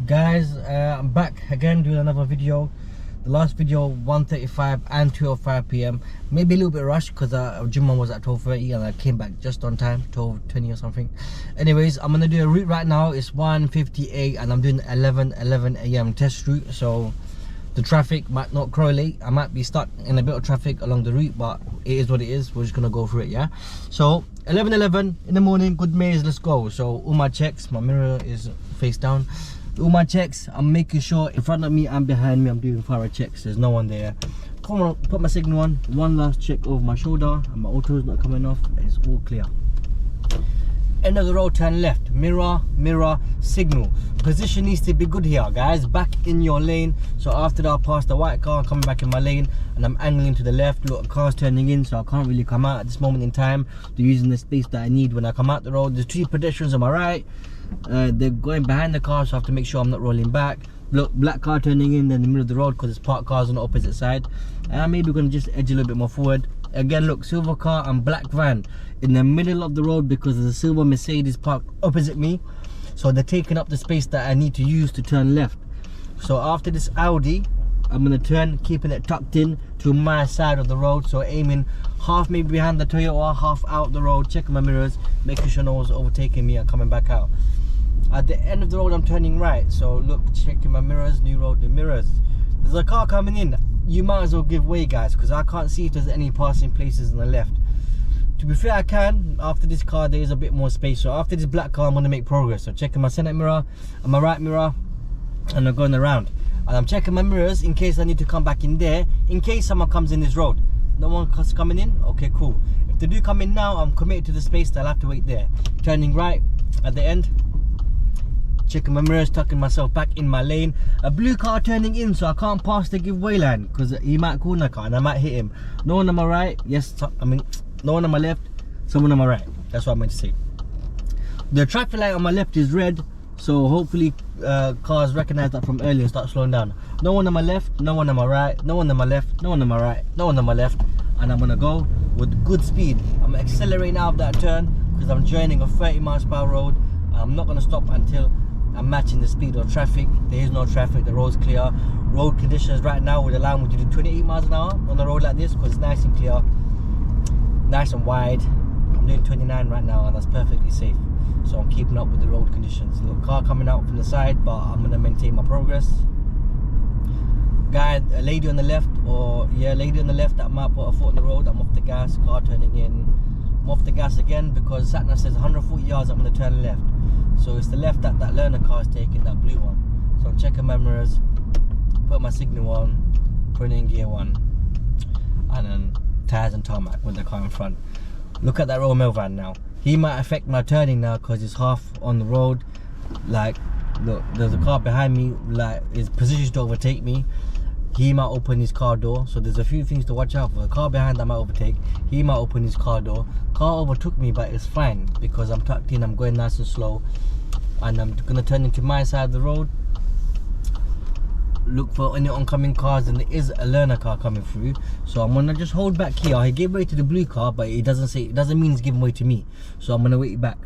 Guys, I'm back again doing another video. The last video 1:35 and 2:05 p.m. Maybe a little bit rushed because Jimman was at 12:30 and I came back just on time, 12:20 or something. Anyways, I'm gonna do a route right now. It's 1:58 and I'm doing 11 a.m. test route. So the traffic might not correlate. I might be stuck in a bit of traffic along the route, but it is what it is. We're just gonna go through it, yeah. So 11 in the morning, Goodmayes, let's go. So all my checks, my mirror is face down. All my checks, I'm making sure in front of me and behind me I'm doing thorough checks. There's no one there. Come on, put my signal on. One last check over my shoulder and my auto is not coming off. It's all clear. End of the road, turn left. Mirror, signal. Position needs to be good here, guys. Back in your lane. So after that, I pass the white car, coming back in my lane, and I'm angling to the left. Look, car's turning in, so I can't really come out at this moment in time. They're using the space that I need when I come out the road. There's two pedestrians on my right. They're going behind the car, so I have to make sure I'm not rolling back. Look, black car turning in the middle of the road because it's parked cars on the opposite side. And I'm maybe going to just edge a little bit more forward. Again, look, silver car and black van in the middle of the road because there's a silver Mercedes parked opposite me. So they're taking up the space that I need to use to turn left. So after this Audi, I'm going to turn, keeping it tucked in to my side of the road. So aiming half maybe behind the Toyota, half out the road, checking my mirrors, making sure no one's overtaking me and coming back out. At the end of the road, I'm turning right. So look, checking my mirrors, new road, new mirrors. There's a car coming in. You might as well give way, guys, because I can't see if there's any passing places on the left. To be fair, I can. After this car, there is a bit more space. So after this black car, I'm going to make progress. So checking my center mirror and my right mirror, and I'm going around. And I'm checking my mirrors in case I need to come back in there, in case someone comes in this road. No one's coming in? Okay, cool. If they do come in now, I'm committed to the space, they'll have to wait there. Turning right at the end. Checking my mirrors, tucking myself back in my lane. A blue car turning in, so I can't pass the giveaway line because he might corner car and I might hit him. No one on my right, no one on my left, someone on my right. That's what I meant to say. The traffic light on my left is red, so hopefully cars recognize that from earlier and start slowing down. No one on my left, no one on my right, no one on my left, no one on my right, no one on my left. And I'm gonna go with good speed. I'm accelerating out of that turn because I'm joining a 30 miles per hour road. I'm not gonna stop until I'm matching the speed of traffic. There is no traffic, the road's clear. Road conditions right now would allow me to do 28 miles an hour on a road like this because it's nice and clear, nice and wide. I'm doing 29 right now and that's perfectly safe. So I'm keeping up with the road conditions. Look, car coming out from the side, but I'm gonna maintain my progress. Guy, a lady on the left, lady on the left that might put a foot on the road. I'm off the gas, car turning in. I'm off the gas again because Satna says 140 yards, I'm gonna turn left. So it's the left that learner car is taking, that blue one. So I'm checking my mirrors, put my signal on, put it in gear 1, and then tires and tarmac with the car in front. Look at that Romeo van now. He might affect my turning now because it's half on the road. Like, look, there's a car behind me, like, is positioned to overtake me. He might open his car door, so there's a few things to watch out for. The car behind that might overtake. He might open his car door. Car overtook me, but it's fine because I'm tucked in, I'm going nice and slow. And I'm gonna turn into my side of the road. Look for any oncoming cars, and there is a learner car coming through. So I'm gonna just hold back here. He gave way to the blue car, but it doesn't mean he's giving way to me. So I'm gonna wait back.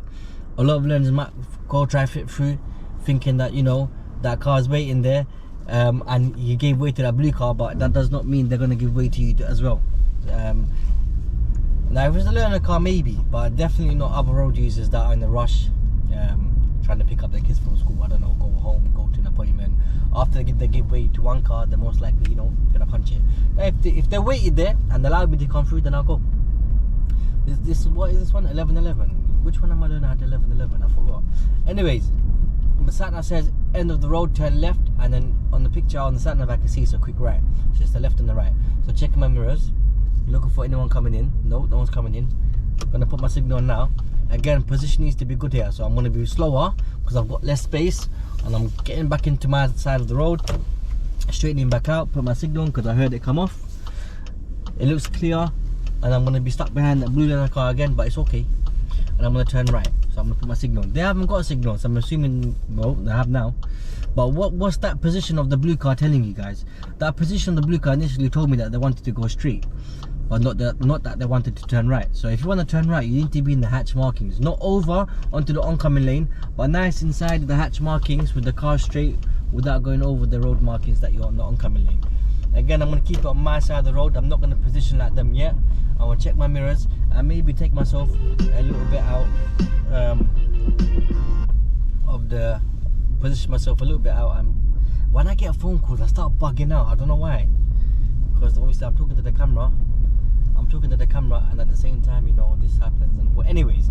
A lot of learners might go try fit through, thinking that, you know, that car's waiting there. And he gave way to that blue car, but that does not mean they're going to give way to you as well. Now if it's a learner car, maybe, but definitely not other road users that are in a rush, trying to pick up their kids from school, I don't know, go home, go to an appointment. After they give way to one car, they're most likely, you know, going to punch it. Now, if they're waited there and allow me to come through, then I'll go. What is this one? 11. Which one am I learning at 11? I forgot. Anyways, the sat-nav says end of the road, turn left, and then on the picture on the sat-nav I can see it's a quick right. So it's the left and the right. So checking my mirrors, looking for anyone coming in. No one's coming in. I'm gonna put my signal on now. Again, position needs to be good here, so I'm gonna be slower because I've got less space, and I'm getting back into my side of the road, straightening back out, put my signal on because I heard it come off. It looks clear, and I'm gonna be stuck behind that blue learner car again, but it's okay. And I'm gonna turn right. So I'm gonna put my signal on. They haven't got a signal, so I'm assuming, well, they have now. But what's that position of the blue car telling you guys? That position of the blue car initially told me that they wanted to go straight. but not that they wanted to turn right. So if you want to turn right, you need to be in the hatch markings, not over onto the oncoming lane, but nice inside the hatch markings with the car straight without going over the road markings that you're on the oncoming lane. Again, I'm going to keep it on my side of the road. I'm not going to position like them yet. I want to check my mirrors and maybe take myself a little bit out position myself a little bit out. And when I get phone calls, I start bugging out. I don't know why, because obviously I'm talking to the camera, and at the same time, you know, this happens. And well, anyways,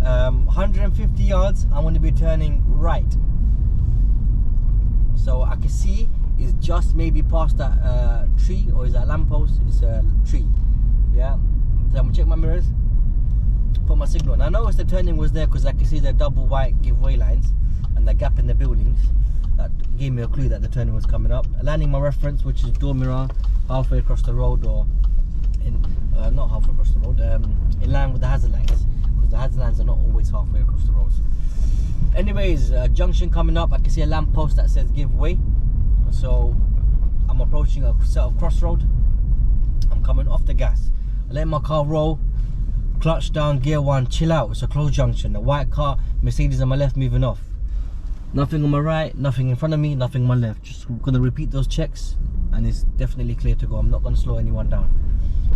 150 yards, I'm going to be turning right. So I can see it's just maybe past that tree, or is that lamppost? It's a tree. Yeah. So I'm gonna check my mirrors, put my signal on. I noticed the turning was there because I can see the double white giveaway lines and the gap in the buildings. That gave me a clue that the turning was coming up. Landing my reference, which is door mirror, halfway across the road, or in not halfway across the road, in line with the hazard lines, because the hazard lines are not always halfway across the roads. Anyways, junction coming up. I can see a lamp post that says giveaway. So I'm approaching a set of crossroad. I'm coming off the gas. I let my car roll, clutch down, gear 1, chill out. It's a closed junction. The white car, Mercedes on my left, moving off. Nothing on my right, nothing in front of me, nothing on my left. Just gonna repeat those checks, and it's definitely clear to go. I'm not gonna slow anyone down.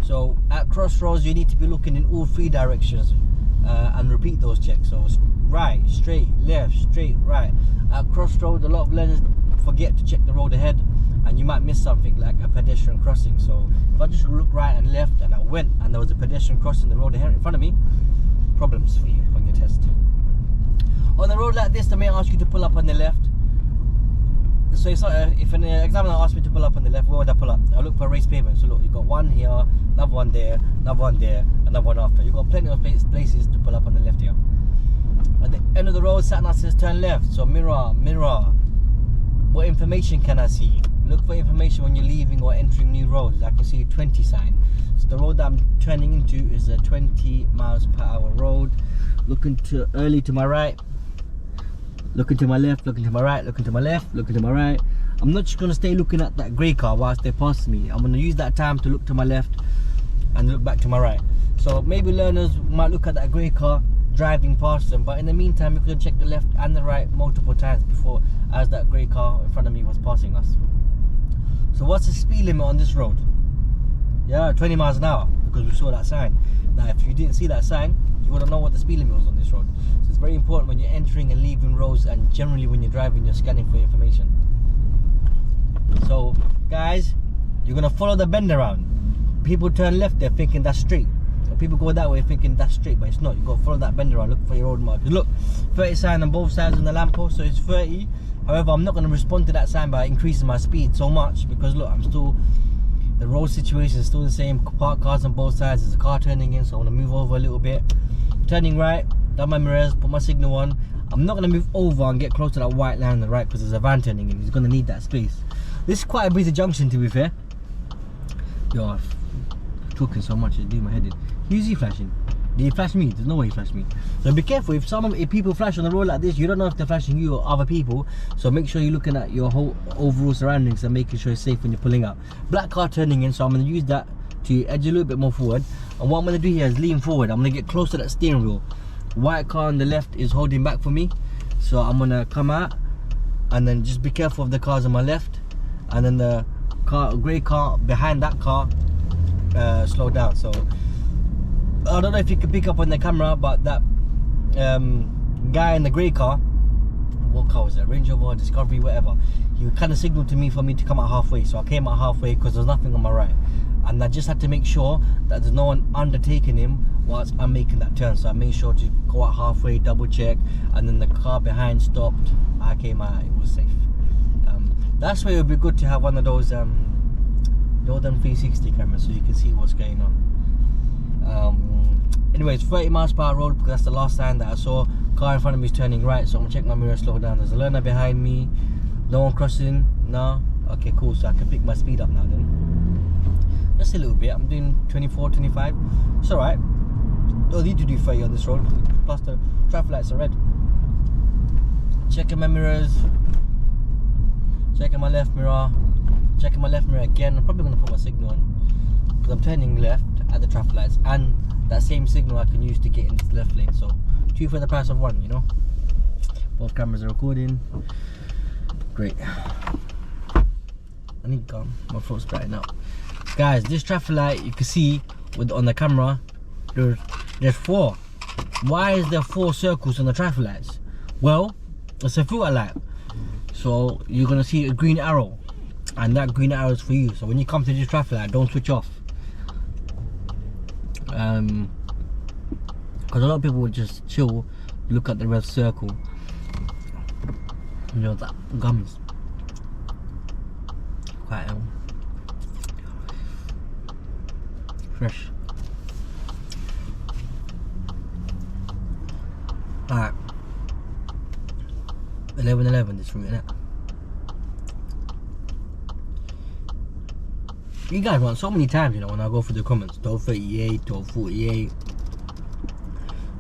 So at crossroads, you need to be looking in all 3 directions and repeat those checks. So right, straight, left, straight, right. At crossroads, a lot of learners forget to check the road ahead, and you might miss something like a pedestrian crossing. So if I just look right and left and I went and there was a pedestrian crossing the road ahead in front of me, problems for you on your test. On a road like this, they may ask you to pull up on the left. So it's not, if an examiner asks me to pull up on the left, where would I pull up? I look for a raised pavement. So look, you've got one here, another one there, another one there, another one after. You've got plenty of places to pull up on the left here. At the end of the road, sat nav says turn left. So mirror, what information can I see? Look for information when you're leaving or entering new roads. I can see a 20 sign. So the road that I'm turning into is a 20 miles per hour road. Looking to early to my right, looking to my left, looking to my right, looking to my left, looking to my right. I'm not just going to stay looking at that grey car whilst they pass me. I'm going to use that time to look to my left and look back to my right. So maybe learners might look at that grey car driving past them, but in the meantime you could check the left and the right multiple times before, as that grey car in front of me was passing us. So what's the speed limit on this road? Yeah, 20 miles an hour, because we saw that sign. Now if you didn't see that sign, you wouldn't know what the speed limit was on this road. So it's very important when you're entering and leaving roads, and generally when you're driving, you're scanning for information. So guys, you're gonna follow the bend around. People turn left, they're thinking that's straight. People go that way thinking that's straight, but it's not. You've got to follow that bend around, look for your road markers. Look, 30 sign on both sides on the lamppost, so it's 30. However, I'm not going to respond to that sign by increasing my speed so much, because look, the road situation is still the same. Parked cars on both sides, there's a car turning in, so I want to move over a little bit. Turning right, down my mirrors, put my signal on. I'm not going to move over and get close to that white line on the right, because there's a van turning in. He's going to need that space. This is quite a busy junction, to be fair. Yo, I'm talking so much, it's doing my head in. Who's he flashing? Did he flash me? There's no way he flashed me. So be careful, if people flash on the road like this, you don't know if they're flashing you or other people. So make sure you're looking at your whole overall surroundings and making sure it's safe when you're pulling out. Black car turning in, so I'm going to use that to edge a little bit more forward. And what I'm going to do here is lean forward. I'm going to get close to that steering wheel. White car on the left is holding back for me, so I'm going to come out and then just be careful of the cars on my left, and then the grey car behind that car slow down. So I don't know if you can pick up on the camera, but that guy in the grey car, what car was that? Range Rover, Discovery, whatever. He kind of signaled to me for me to come out halfway. So I came out halfway because there's nothing on my right. And I just had to make sure that there's no one undertaking him whilst I'm making that turn. So I made sure to go out halfway, double check, and then the car behind stopped. I came out, it was safe. That's why it would be good to have one of those Jordan 360 cameras so you can see what's going on. Anyways, 30 miles per hour road, because that's the last sign that I saw. Car in front of me is turning right, so I'm gonna check my mirror, slow down. There's a learner behind me. No one crossing. No. Okay, cool. So I can pick my speed up now then. Just a little bit. I'm doing 24, 25. It's alright. Don't need to do 30 on this road, plus the traffic lights are red. Checking my mirrors. Checking my left mirror. Checking my left mirror again. I'm probably gonna put my signal on, because I'm turning left. at the traffic lights, and that same signal I can use to get into the left lane. So 2 for the price of 1, you know. Both cameras are recording. Great. I need gum. My throat's brightening up. Guys, this traffic light, you can see on the camera, there's 4. Why is there 4 circles on the traffic lights? Well, it's a filter light. So you're gonna see a green arrow, and that green arrow is for you. So when you come to this traffic light, don't switch off. Because a lot of people would just chill, look at the red circle. You know, that gum is quite fresh. Alright, 11:11 this route, innit? You guys want so many times, you know, when I go through the comments, 12:38, 12:48,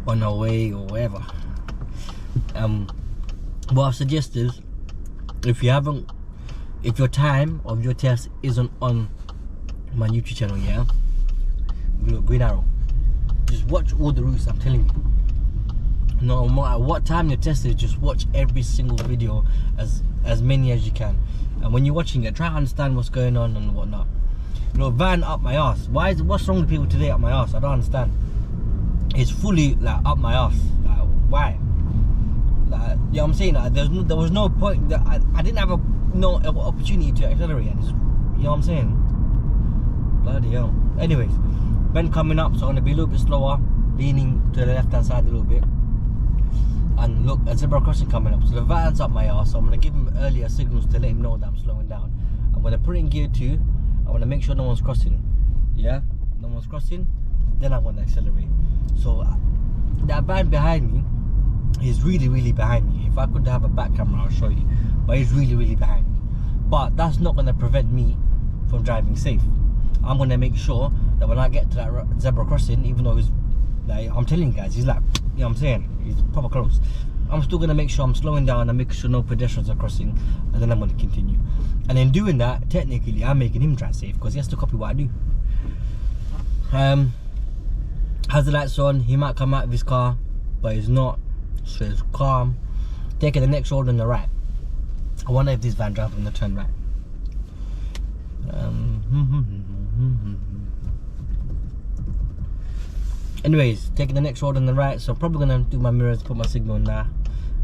108 or whatever. What I suggest is, if your time of your test isn't on my YouTube channel, yeah, look, green arrow, just watch all the routes I'm telling you. No matter what time your test is, just watch every single video, as many as you can. And when you're watching it, try to understand what's going on and whatnot. You know, van up my ass. What's wrong with people today up my ass? I don't understand. It's fully like up my ass. Like, why? Like, you know what I'm saying? Like, there was no point that I didn't have no opportunity to accelerate. And you know what I'm saying? Bloody hell. Anyways, bend coming up, so I'm gonna be a little bit slower, leaning to the left hand side a little bit. And look, a zebra crossing coming up, so the van's up my ass. So I'm gonna give him earlier signals to let him know that I'm slowing down. I'm gonna put it in gear 2. I wanna make sure no one's crossing. Yeah, no one's crossing. Then I wanna accelerate. So that van behind me is really, really behind me. If I could have a back camera, I'll show you. But it's really, really behind me. But that's not gonna prevent me from driving safe. I'm gonna make sure that when I get to that zebra crossing, even though he's like, I'm telling you guys, he's like, you know what I'm saying? He's proper close. I'm still gonna make sure I'm slowing down and making sure no pedestrians are crossing, and then I'm gonna continue. And in doing that, technically, I'm making him drive safe because he has to copy what I do. Has the lights on, he might come out of his car, but he's not, so it's calm. Taking the next road on the right. I wonder if this van drives on the turn right. Anyways, taking the next road on the right, so I'm probably gonna do my mirrors, put my signal in there.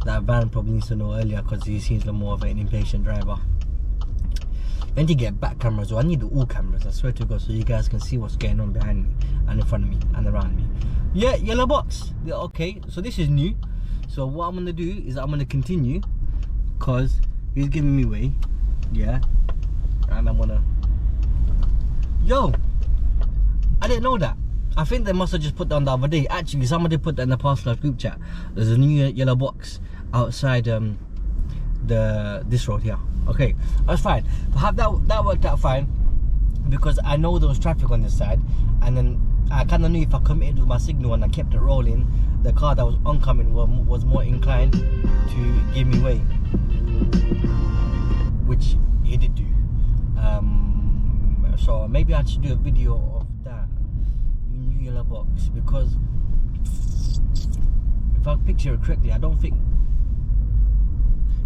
That van probably needs to know earlier because he seems like more of an impatient driver. I need to get back cameras, or I need all cameras, I swear to God, so you guys can see what's going on behind me and in front of me and around me. Yeah, yellow box. Yeah, okay, so this is new. So what I'm gonna do is I'm gonna continue because he's giving me way. Yeah, and I'm gonna. Yo, I didn't know that. I think they must have just put that on the other day. Actually, somebody put that in the passclass group chat. There's a new yellow box outside this road here. Okay, that's fine. But that worked out fine because I know there was traffic on this side, and then I kind of knew if I committed with my signal and I kept it rolling, the car that was oncoming was more inclined to give me way, which he did do. So maybe I should do a video of that new yellow box, because if I picture it correctly, I don't think.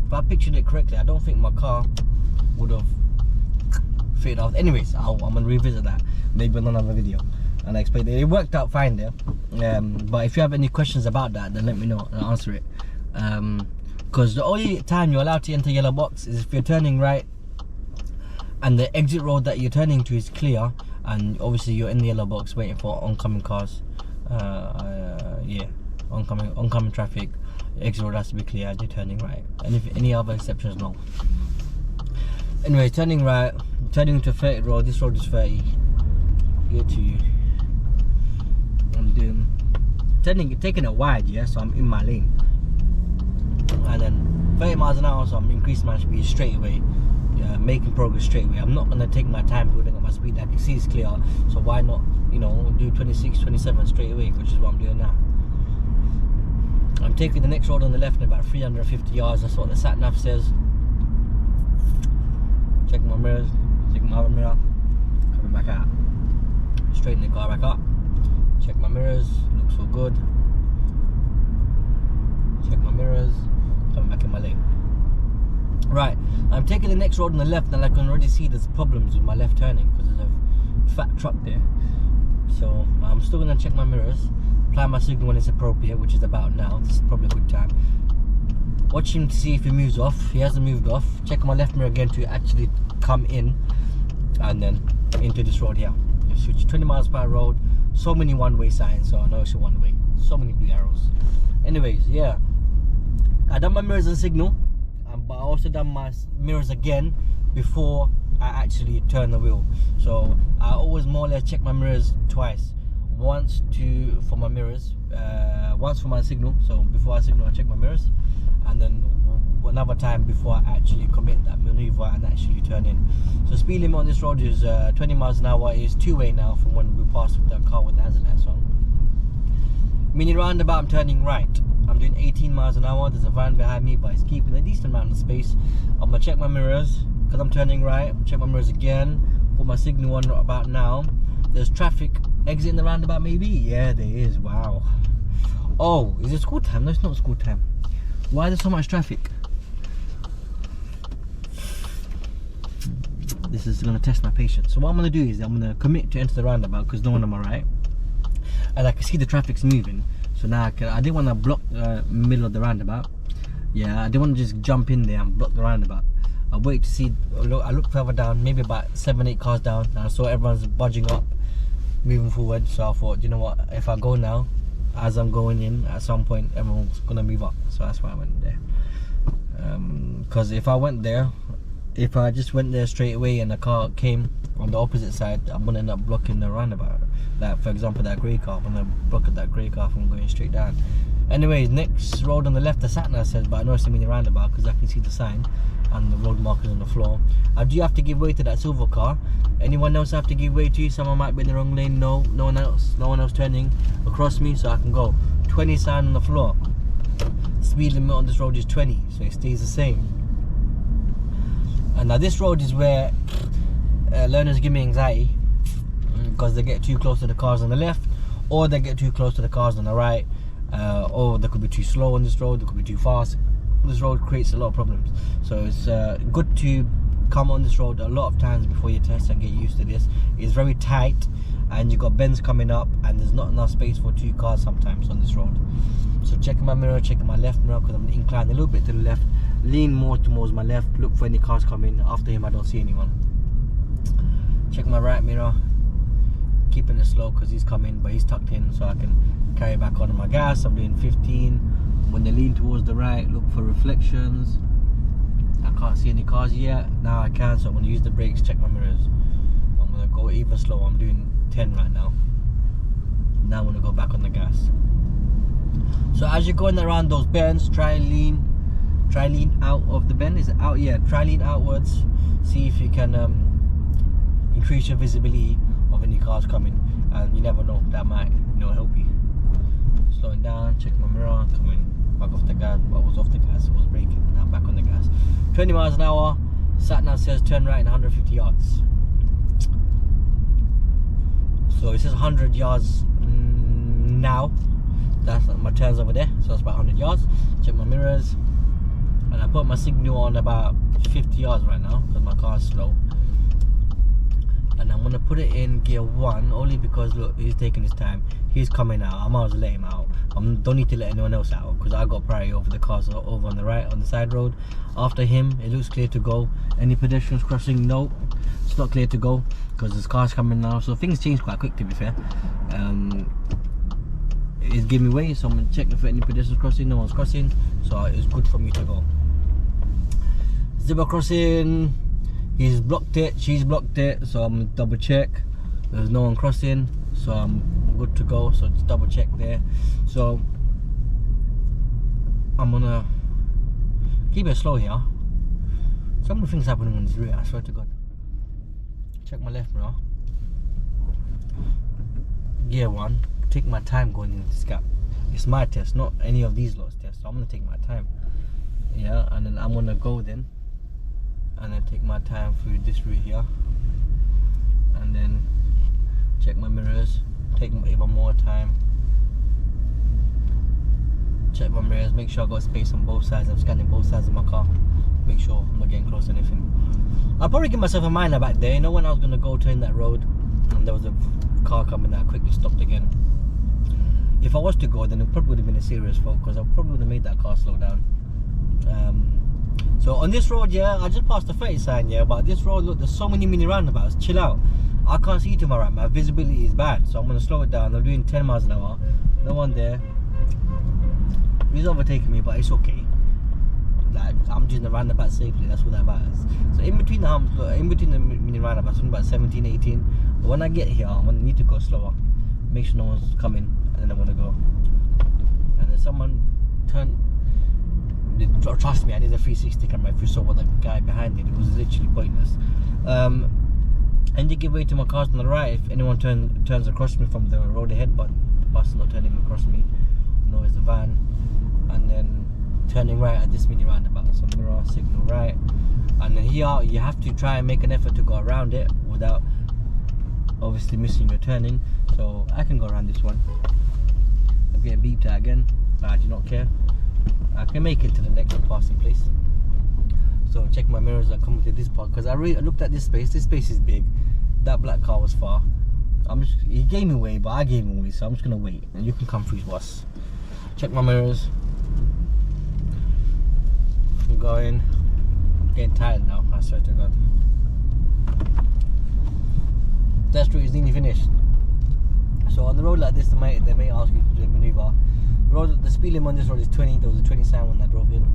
If I pictured it correctly, I don't think my car would have fitted off. Anyways, I'm gonna revisit that maybe in another video and I explain it. It worked out fine there. But if you have any questions about that, then let me know and I'll answer it. Because the only time you're allowed to enter yellow box is if you're turning right and the exit road that you're turning to is clear, and obviously you're in the yellow box waiting for oncoming cars. Yeah, oncoming traffic. Exit road has to be clear and you're turning right. And if any other exceptions, no. Anyway, turning right, turning to 30 road. This road is 30. Get to you. I'm doing taking it wide, yeah, so I'm in my lane. And then 30 miles an hour, so I'm increasing my speed straight away. Yeah, making progress straight away. I'm not gonna take my time building up my speed. I can see it's clear, so why not, you know, do 26, 27 straight away, which is what I'm doing now. I'm taking the next road on the left in about 350 yards. That's what the sat nav says. Checking my mirrors, checking my other mirror, coming back out. Straighten the car back up. Check my mirrors, looks all good. Check my mirrors, coming back in my lane. Right, I'm taking the next road on the left, and I can already see there's problems with my left turning because there's a fat truck there. So I'm still gonna check my mirrors, apply my signal when it's appropriate, which is about now. This is probably a good time. Watch him to see if he moves off. He hasn't moved off. Check my left mirror again to actually come in, and then into this road here. Switch 20 miles per hour road. So many one-way signs, so I know it's a one-way. So many blue arrows. Anyways, yeah, I done my mirrors and signal, but I also done my mirrors again before I actually turn the wheel. So I always more or less check my mirrors twice. Once for my mirrors, once for my signal. So before I signal, I check my mirrors, and then another time before I actually commit that maneuver and actually turn in. So speed limit on this road is 20 miles an hour. It's two-way now from when we passed with the car with the hazard lights on. Mini roundabout, I'm turning right. I'm doing 18 miles an hour. There's a van behind me, but it's keeping a decent amount of space. I'm gonna check my mirrors because I'm turning right. Check my mirrors again. Put my signal on about now. There's traffic exiting the roundabout, maybe. Yeah, there is. Wow. Oh, is it school time? No, it's not school time. Why is there so much traffic? This is gonna test my patience. So what I'm gonna do is I'm gonna commit to enter the roundabout because no one on my right, and I can see the traffic's moving. So now I didn't want to block the middle of the roundabout. Yeah, I didn't want to just jump in there and block the roundabout. I wait to see. I look further down, maybe about 7-8 cars down, and I saw everyone's budging up, moving forward. So I thought, you know what? If I go now, as I'm going in, at some point everyone's gonna move up. So that's why I went there. Because if I went there, if I just went there straight away and the car came on the opposite side, I'm gonna end up blocking the roundabout. Like for example, that grey car, I'm gonna block that grey car from going straight down. Anyways, next road on the left, the sat nav says, but I know it's a mini roundabout because I can see the sign and the road markers on the floor. I do have to give way to that silver car. Anyone else have to give way to? Someone might be in the wrong lane. No, no one else. No one else turning across me, so I can go. 20 sign on the floor. Speed limit on this road is 20, so it stays the same. And now this road is where learners give me anxiety because they get too close to the cars on the left, or they get too close to the cars on the right, or they could be too slow on this road, they could be too fast. This road creates a lot of problems, so it's good to come on this road a lot of times before you test and get used to this. It's very tight, and you got bends coming up, and there's not enough space for 2 cars sometimes on this road. So checking my mirror, checking my left mirror because I'm inclined a little bit to the left, lean more towards my left, look for any cars coming. After him I don't see anyone. Check my right mirror, keeping it slow because he's coming, but he's tucked in, so I can carry back on my gas. I'm doing 15. When they lean towards the right, look for reflections. I can't see any cars yet. Now I can, so I'm going to use the brakes, check my mirrors. I'm going to go even slower. I'm doing 10 right now. Now I'm going to go back on the gas. So as you're going around those bends, try lean out of the bend. Is it out? Yeah, try lean outwards. See if you can increase your visibility of any cars coming, and you never know, that might, you know, help you. Slowing down, check my mirror, coming back off the gas. I was off the gas, I was braking, now I'm back on the gas. 20 miles an hour, sat nav says turn right in 150 yards. So it says 100 yards now. That's my turns over there, so that's about 100 yards. Check my mirrors, and I put my signal on about 50 yards right now because my car is slow. And I'm gonna put it in gear 1 only because look, he's taking his time. He's coming out. I might as well let him out. I don't need to let anyone else out because I got priority over the cars over on the right on the side road. After him, it looks clear to go. Any pedestrians crossing? No, it's not clear to go because there's cars coming now. So things change quite quick, to be fair. It's giving me way, so I'm gonna check if any pedestrians crossing. No one's crossing, so it's good for me to go. Zebra crossing. He's blocked it, she's blocked it, so I'm gonna double check. There's no one crossing, so I'm good to go. So just double check there. So I'm gonna keep it slow here. Some of the things happening on this route, I swear to God. Check my left mirror. Gear 1. Take my time going into this gap. It's my test, not any of these lots tests. So I'm gonna take my time. Yeah, and then I'm gonna go then. And then take my time through this route here, and then Check my mirrors, take even more time. Check my mirrors, make sure I got space on both sides. I'm scanning both sides of my car, make sure I'm not getting close to anything. I'll probably give myself a minor back there, you know, when I was going to go turn that road and there was a car coming that I quickly stopped again. If I was to go, then it probably would have been a serious fault, because I probably would have made that car slow down. So on this road, yeah, I just passed the 30 sign, yeah, but this road, look, there's so many mini roundabouts. Chill out. I can't see to my right, my visibility is bad, so I'm going to slow it down. I'm doing 10 miles an hour. No one there. He's overtaking me, but it's okay. Like, I'm doing the roundabout safely, that's what that matters. So in between the humps, in between the mini roundabouts, I'm about 17, 18. But when I get here, I'm going to need to go slower. Make sure no one's coming, and then I'm going to go. And then someone turned. Trust me, I did a 360 camera. If you saw what the guy behind it was literally pointless. And you give way to my cars on the right if anyone turns across me from the road ahead, but the bus is not turning across me. No, it's the van. And then turning right at this mini roundabout. So mirror, signal right. And then here you have to try and make an effort to go around it without obviously missing your turning. So I can go around this one. I'm getting beeped at again, but I do not care. I can make it to the next passing place. So check my mirrors and come to this part, because I looked at this space. This space is big. That black car was far. He gave me away, but I gave him away, so I'm just gonna wait and you can come through to us. Check my mirrors. I'm going. Getting tired now, I swear to God. Test route is nearly finished. So on the road like this, they may ask you to do a maneuver. The speed limit on this road is 20. There was a 20 sign when I drove in.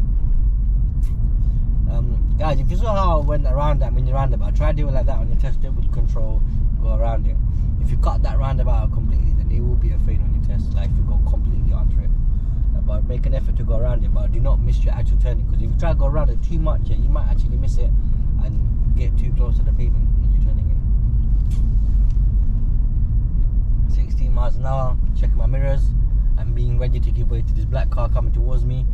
Guys, if you saw how I went around that mini roundabout, try doing like that on your test. It with control, go around it. If you cut that roundabout completely, then it will be a fail on your test. Like if you go completely under it. But make an effort to go around it, but do not miss your actual turning, because if you try to go around it too much, yeah, you might actually miss it and get too close to the pavement when you're turning in. 16 miles an hour. Checking my mirrors. I'm being ready to give way to this black car coming towards me.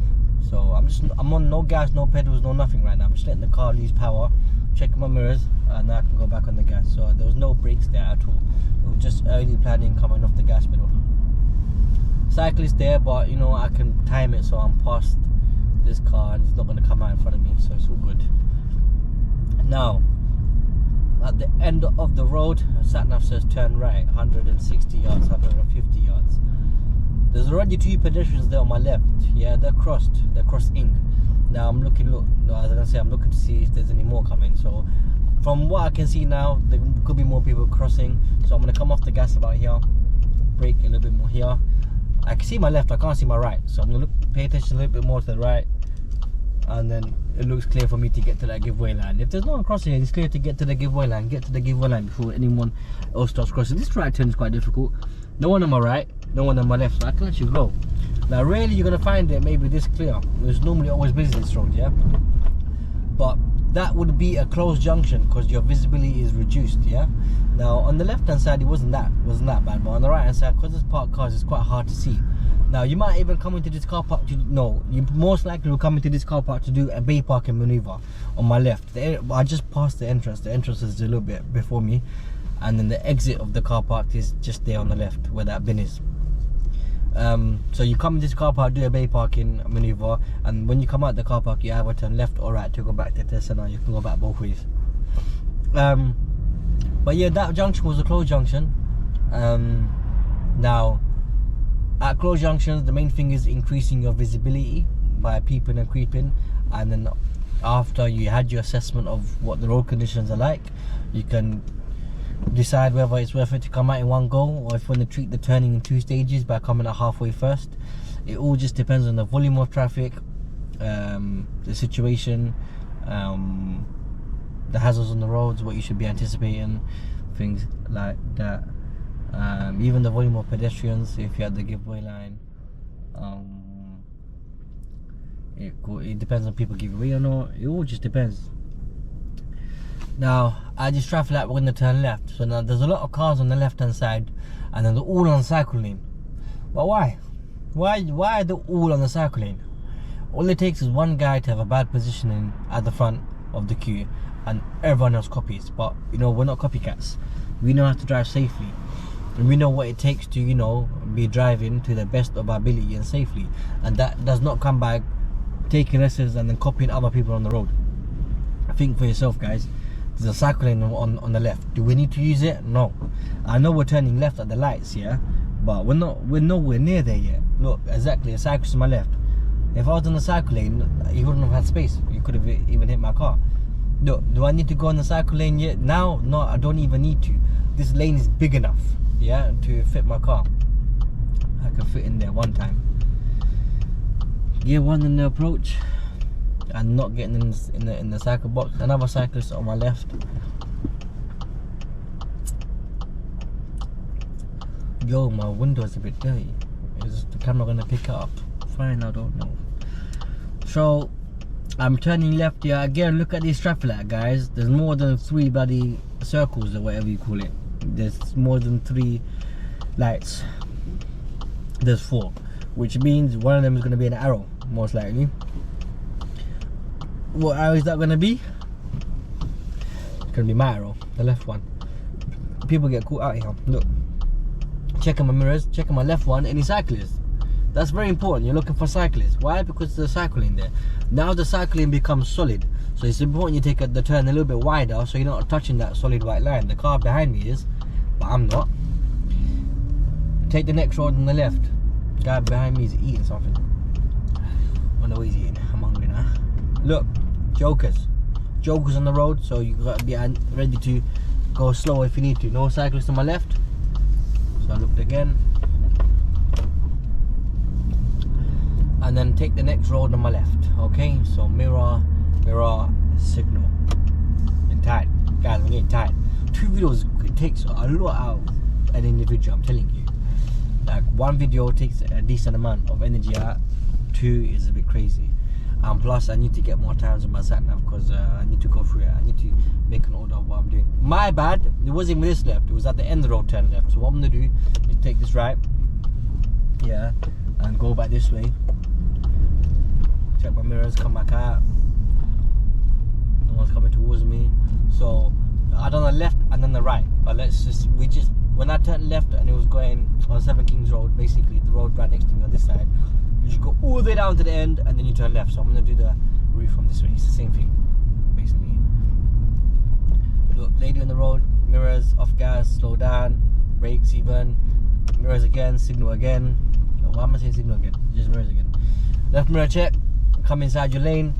So I'm on no gas, no pedals, no nothing right now. I'm just letting the car lose power, checking my mirrors, and now I can go back on the gas. So there was no brakes there at all. It was just early planning coming off the gas pedal. Cyclist there, but you know, I can time it so I'm past this car and he's not going to come out in front of me, so it's all good. Now, at the end of the road, sat-nav says turn right, 160 yards, 150 yards. There's already two pedestrians there on my left. Yeah, they're crossing. Now I'm looking, as I can say, I'm looking to see if there's any more coming. So from what I can see now, there could be more people crossing. So I'm gonna come off the gas about here, brake a little bit more here. I can see my left, I can't see my right. So I'm gonna pay attention a little bit more to the right, and then it looks clear for me to get to that giveaway line. If there's no one crossing, it's clear to get to the giveaway line. Get to the giveaway line before anyone else starts crossing. This right turn is quite difficult. No one on my right, no one on my left, so I can actually go. Now rarely you're gonna find it maybe this clear. It's normally always busy this road, yeah? But that would be a closed junction because your visibility is reduced, yeah? Now on the left hand side it wasn't that bad, but on the right hand side, because there's parked cars, it's quite hard to see. Now you might even come into this car park to, no, you most likely will come into this car park to do a bay parking maneuver on my left. I just passed the entrance is a little bit before me, and then the exit of the car park is just there on the left where that bin is. So you come in this car park, do a bay parking maneuver, and when you come out the car park you either turn left or right to go back to the center. You can go back both ways. But yeah, that junction was a closed junction. Now at closed junctions the main thing is increasing your visibility by peeping and creeping, and then after you had your assessment of what the road conditions are like, you can decide whether it's worth it to come out in one go, or if you want to treat the turning in two stages by coming out halfway first. It all just depends on the volume of traffic, the situation, the hazards on the roads, what you should be anticipating, things like that. Even the volume of pedestrians, if you had the giveaway line. It depends on people giving away or not. It all just depends. Now at this traffic light we're going to turn left. So now there's a lot of cars on the left hand side, and then they're all on cycle lane. But why are they all on the cycle lane? All it takes is one guy to have a bad positioning at the front of the queue and everyone else copies. But you know, we're not copycats. We know how to drive safely. and we know what it takes to, you know, be driving to the best of our ability and safely, and that does not come by taking lessons and then copying other people on the road. Think for yourself, guys. There's a cycle lane on the left. Do we need to use it? No. I know we're turning left at the lights, yeah, but we're nowhere near there yet. Look, exactly, a cyclist to my left. If I was in the cycle lane, you wouldn't have had space. You could have even hit my car. Look, do I need to go on the cycle lane yet? Now, no, I don't even need to. This lane is big enough, yeah, to fit my car. I can fit in there one time. Gear 1 in the approach, and not getting in the cycle box. Another cyclist on my left. Yo, my window is a bit dirty. Is the camera gonna pick it up? Fine, I don't know. So I'm turning left here again. Look at this traffic light, guys. There's more than 3 bloody circles or whatever you call it. There's more than 3 lights. There's 4, which means one of them is going to be an arrow, most likely. What arrow is that going to be? It's going to be my arrow, the left one. People get caught out here. Look, checking my mirrors, checking my left one. Any cyclists? That's very important. You're looking for cyclists. Why? Because there's a cycle lane there. Now the cycle lane becomes solid, so it's important you take the turn a little bit wider, so you're not touching that solid white line. The car behind me is, but I'm not. Take the next road on the left. Guy behind me is eating something. I know what he's eating. I'm hungry now. Look, jokers on the road, so you gotta be ready to go slow if you need to. No cyclists on my left, so I looked again. And then take the next road on my left. Okay, so mirror, signal. And tight, guys. I'm getting tired. 2 videos takes a lot out of an individual. I'm telling you. Like, 1 video takes a decent amount of energy out. 2 is a bit crazy. And plus, I need to get more times on my sat nav because I need to go through it. I need to make an order of what I'm doing. My bad. It wasn't even this left. It was at the end of the road, turn left. So what I'm gonna do is take this right. Yeah, and go back this way. Check my mirrors, come back out. No one's coming towards me. So I done the left and then the right. But when I turned left and it was going on 7 Kings Road, basically the road right next to me on this side, you just go all the way down to the end and then you turn left. So I'm gonna do the route from this way. It's the same thing, basically. Look, lady on the road, mirrors, off gas, slow down, brakes even, mirrors again, signal again. Why am I saying signal again? Just mirrors again. Left mirror check. Come inside your lane,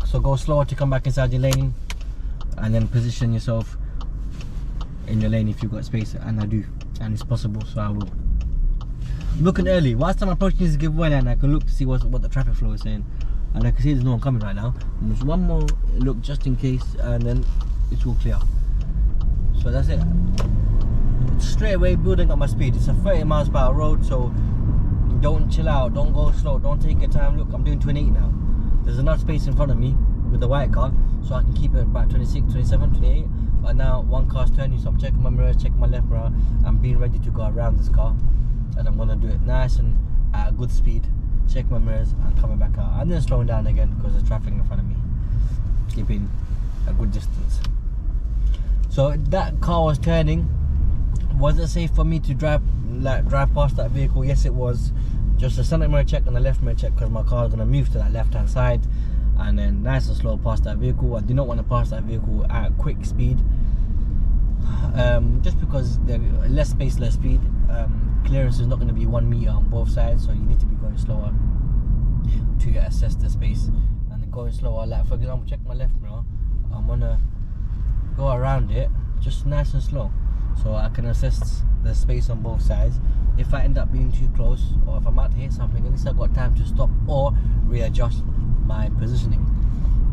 so go slower to come back inside your lane, and then position yourself in your lane if you've got space, and I do, and it's possible, so I will. I'm looking early. Whilst I'm approaching this giveaway line, I can look to see what the traffic flow is saying, and I can see there's no one coming right now. And there's one more look just in case, and then it's all clear. So that's it. Straight away building up my speed. It's a 30 miles per hour road, so don't chill out, don't go slow, don't take your time. Look, I'm doing 28 now. There's enough space in front of me with the white car, so I can keep it about 26, 27, 28. But now 1 car's turning, so I'm checking my mirrors, checking my left mirror. I'm being ready to go around this car, and I'm gonna do it nice and at a good speed. Check my mirrors and coming back out. And then slowing down again because there's traffic in front of me. Keeping a good distance. So that car was turning. Was it safe for me to drive past that vehicle? Yes, it was. Just a center mirror check and a left mirror check because my car is going to move to that left hand side, and then nice and slow past that vehicle. I do not want to pass that vehicle at quick speed, just because there's less space, less speed. Clearance is not going to be 1 meter on both sides, so you need to be going slower to assess the space. And then going slower, like for example, check my left mirror. I'm going to go around it just nice and slow, so I can assess the space on both sides. If I end up being too close, or if I'm about to hit something, at least I've got time to stop or readjust my positioning.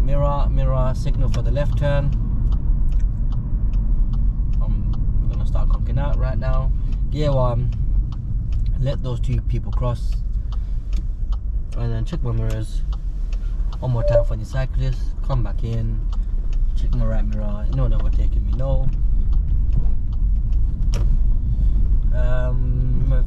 Mirror, signal for the left turn. I'm gonna start conking out right now. Gear 1, let those 2 people cross, and then check my mirrors one more time for the cyclist. Come back in, check my right mirror. No one overtaking me, no.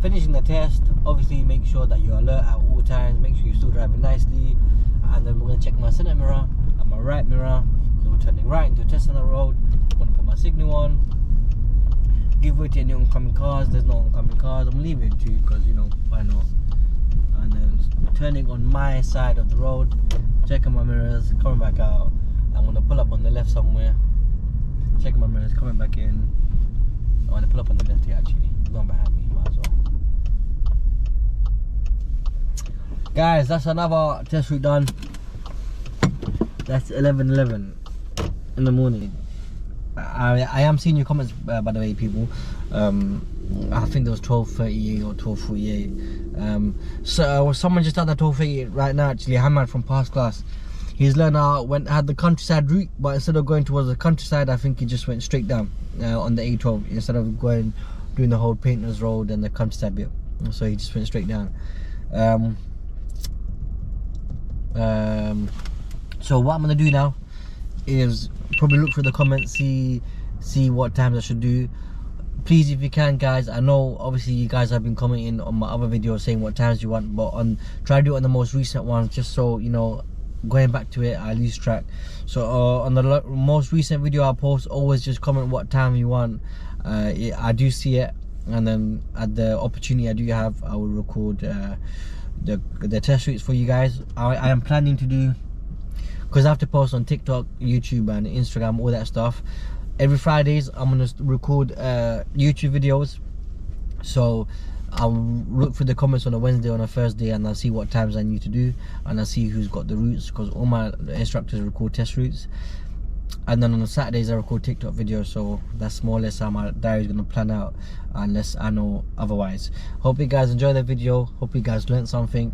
Finishing the test, obviously make sure that you're alert at all times, make sure you're still driving nicely, and then we're going to check my center mirror and my right mirror because we're turning right into a test on the road. I'm going to put my signal on, give way to any oncoming cars. There's no oncoming cars, I'm leaving too, because you know, why not? And then turning on my side of the road, checking my mirrors, coming back out. I'm gonna pull up on the left somewhere, checking my mirrors, coming back in. I wanna pull up on the left here actually, not behind me, might as well. Guys, that's another test route done. That's 11:11 in the morning. I am seeing your comments, by the way, people. I think there was 12:38 or 12:48. So someone just had that 12:38 right now. Actually, Hamad from Past Class. He's learned out, had the countryside route, but instead of going towards the countryside, I think he just went straight down on the A12 instead of doing the whole Painters Road and the countryside bit. So he just went straight down. So what I'm gonna do now is probably look through the comments, see what times I should do. Please, if you can, guys, I know obviously you guys have been commenting on my other videos saying what times you want, but try to do it on the most recent ones, just so you know, going back to it I lose track. So on the most recent video I post, always just comment what time you want. I do see it, and then at the opportunity I do have, I will record the test routes for you guys. I am planning to do, because I have to post on TikTok, YouTube and Instagram, all that stuff. Every Fridays I'm gonna record YouTube videos. So I'll look for the comments on a Wednesday, on a Thursday, and I'll see what times I need to do, and I'll see who's got the routes, because all my instructors record test routes. And then on the Saturdays I record TikTok videos, so that's more or less how my diary is going to plan out, unless I know otherwise. Hope you guys enjoy the video, hope you guys learned something.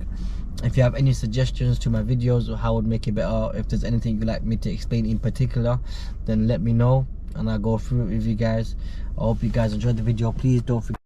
If you have any suggestions to my videos or how I would make it better, if there's anything you'd like me to explain in particular, then let me know and I'll go through it with you guys. I hope you guys enjoyed the video. Please don't forget